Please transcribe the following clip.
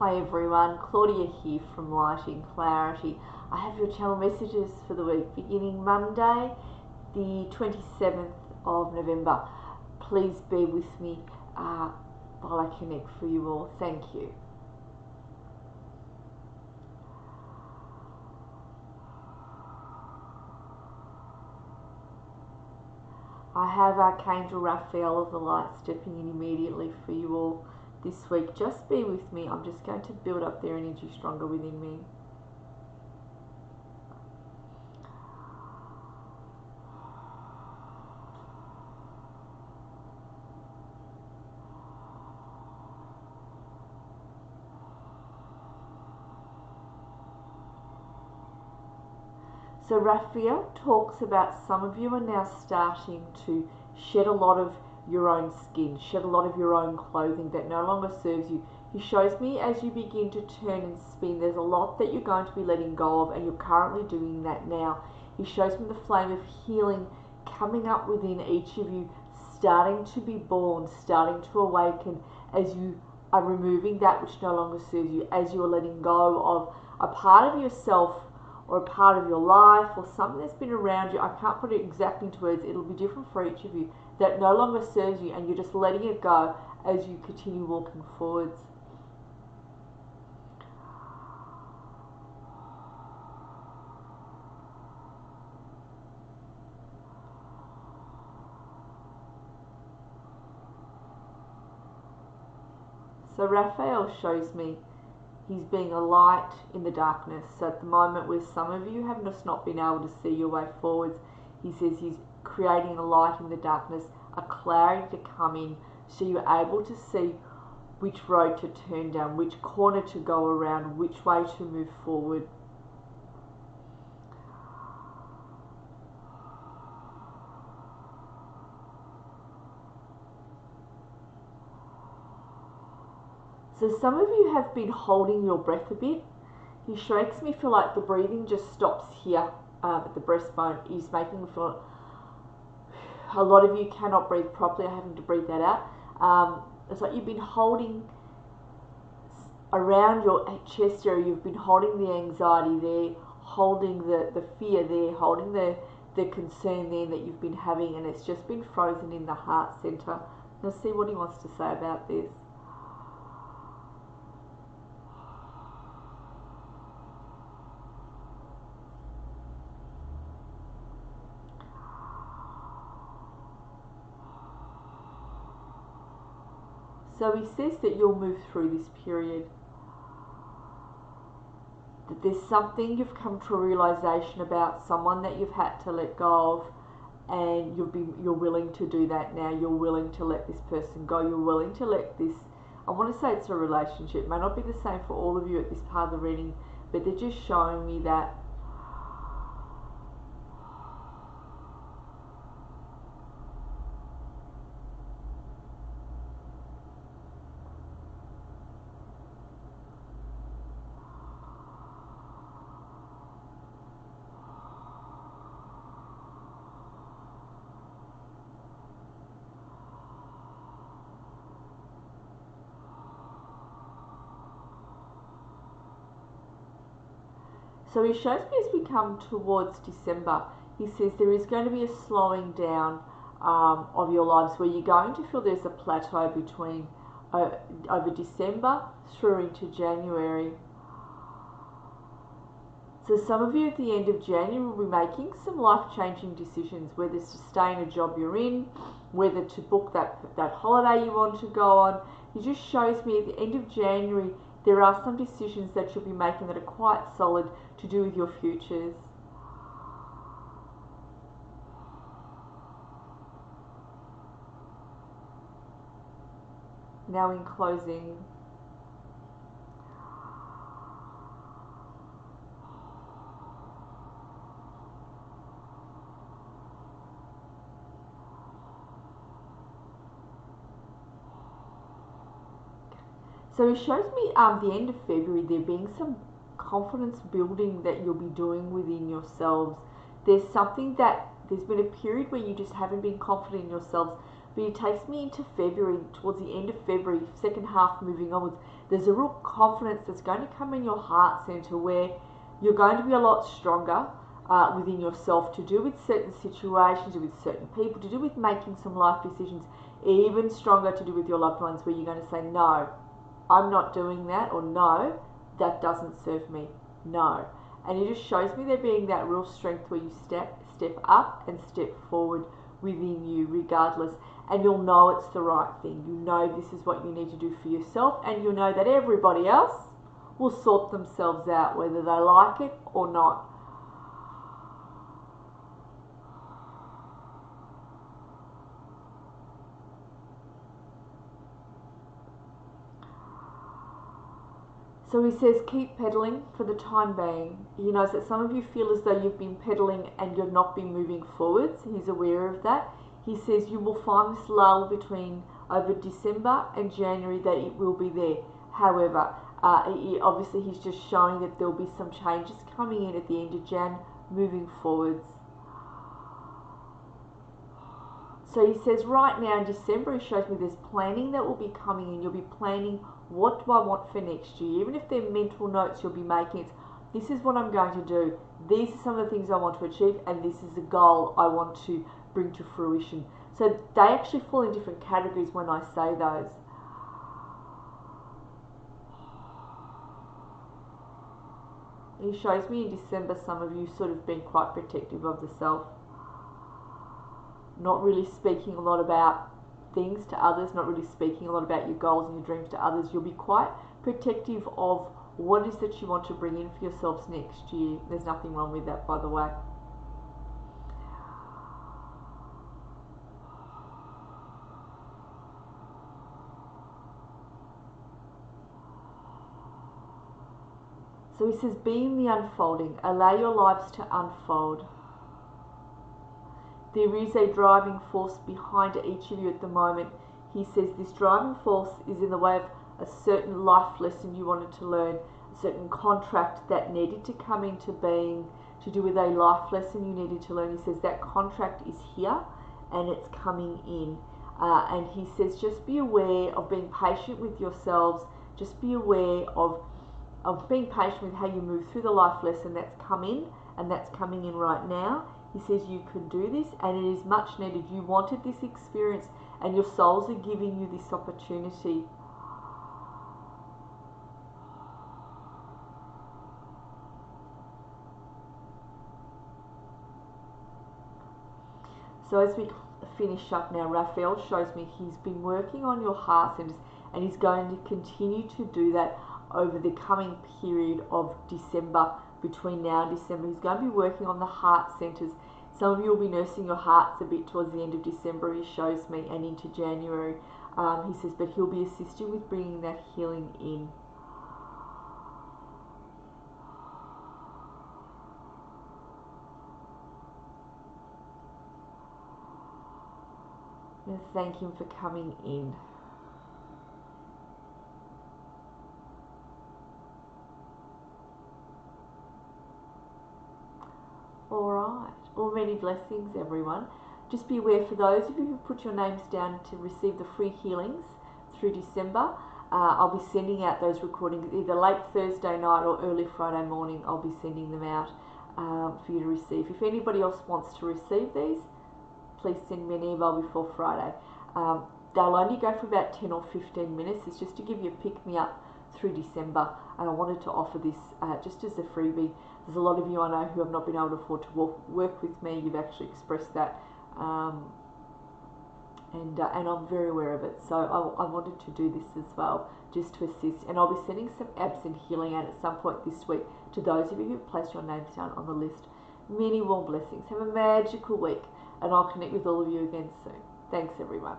Hi everyone, Claudia here from Lighting Clarity. I have your channel messages for the week beginning Monday, the 27th of November. Please bear with me while I connect for you all. Thank you. I have Archangel Raphael of the light stepping in immediately for you all this week. Just be with me. I'm just going to build up their energy stronger within me. So Raphael talks about some of you are now starting to shed a lot of your own skin, shed a lot of your own clothing that no longer serves you. He shows me as you begin to turn and spin, there's a lot that you're going to be letting go of, and you're currently doing that now. He shows me the flame of healing coming up within each of you, starting to be born, starting to awaken as you are removing that which no longer serves you, as you are letting go of a part of yourself or a part of your life or something that's been around you. I can't put it exactly into words, it'll be different for each of you, that no longer serves you, and you're just letting it go as you continue walking forwards. So Raphael shows me he's being a light in the darkness. So at the moment where some of you have just not been able to see your way forwards, he says he's creating a light in the darkness, a clarity to come in, so you're able to see which road to turn down, which corner to go around, which way to move forward. So some of you have been holding your breath a bit. He makes me feel like the breathing just stops here at the breastbone. He's making me feel a lot of you cannot breathe properly, having to breathe that out. It's like you've been holding around your chest area, you've been holding the anxiety there, holding the fear there, holding the concern there that you've been having, and it's just been frozen in the heart center. Let's see what he wants to say about this. So he says that you'll move through this period, that there's something you've come to a realization about, someone that you've had to let go of, and you're willing to do that now. You're willing to let this person go. You're willing to let this, I want to say it's a relationship. It may not be the same for all of you at this part of the reading, but they're just showing me that So he shows me as we come towards December, he says there is going to be a slowing down of your lives, where you're going to feel there's a plateau between over December through into January. So some of you at the end of January will be making some life-changing decisions, whether it's to stay in a job you're in, whether to book that holiday you want to go on. He just shows me at the end of January there are some decisions that you'll be making that are quite solid to do with your futures. Now in closing, so he shows me the end of February there being some confidence building that you'll be doing within yourselves. There's something that, there's been a period where you just haven't been confident in yourselves, but it takes me into February, towards the end of February, second half moving onwards. There's a real confidence that's going to come in your heart center where you're going to be a lot stronger within yourself, to do with certain situations, to do with certain people, to do with making some life decisions, even stronger to do with your loved ones, where you're going to say, no, I'm not doing that, or no, that doesn't serve me, no. And it just shows me there being that real strength where you step up and step forward within you regardless, and you'll know it's the right thing. You know this is what you need to do for yourself, and you'll know that everybody else will sort themselves out whether they like it or not. So he says, keep pedaling for the time being. He knows that some of you feel as though you've been pedaling and you've not been moving forwards. He's aware of that. He says you will find this lull between over December and January, that it will be there. However, obviously he's just showing that there will be some changes coming in at the end of Jan, moving forwards. So he says right now in December, he shows me there's planning that will be coming in. You'll be planning, what do I want for next year? Even if they're mental notes you'll be making, it's, this is what I'm going to do. These are some of the things I want to achieve, and this is the goal I want to bring to fruition. So they actually fall in different categories when I say those. He shows me in December some of you sort of being quite protective of the self. Not really speaking a lot about things to others, not really speaking a lot about your goals and your dreams to others. You'll be quite protective of what it is that you want to bring in for yourselves next year. There's nothing wrong with that, by the way. So he says, be in the unfolding. Allow your lives to unfold. There is a driving force behind each of you at the moment. He says this driving force is in the way of a certain life lesson you wanted to learn, a certain contract that needed to come into being to do with a life lesson you needed to learn. He says that contract is here and it's coming in. And he says just be aware of being patient with yourselves. Just be aware of being patient with how you move through the life lesson that's come in and that's coming in right now. He says you can do this, and it is much needed. You wanted this experience, and your souls are giving you this opportunity. So as we finish up now, Raphael shows me he's been working on your heart centers, and he's going to continue to do that over the coming period of December. Between now and December, he's going to be working on the heart centers. Some of you will be nursing your hearts a bit towards the end of December, he shows me, and into January. He says, but he'll be assisting with bringing that healing in. I'm going to thank him for coming in. Alright, well, many blessings everyone. Just be aware, for those of you who put your names down to receive the free healings through December, I'll be sending out those recordings either late Thursday night or early Friday morning. I'll be sending them out for you to receive. If anybody else wants to receive these, please send me an email before Friday. They'll only go for about 10 or 15 minutes. It's just to give you a pick-me-up through December, and I wanted to offer this just as a freebie. There's a lot of you I know who have not been able to afford to work with me. You've actually expressed that, and I'm very aware of it. So I wanted to do this as well, just to assist. And I'll be sending some apps and healing out at some point this week to those of you who've placed your names down on the list. Many warm blessings. Have a magical week, and I'll connect with all of you again soon. Thanks, everyone.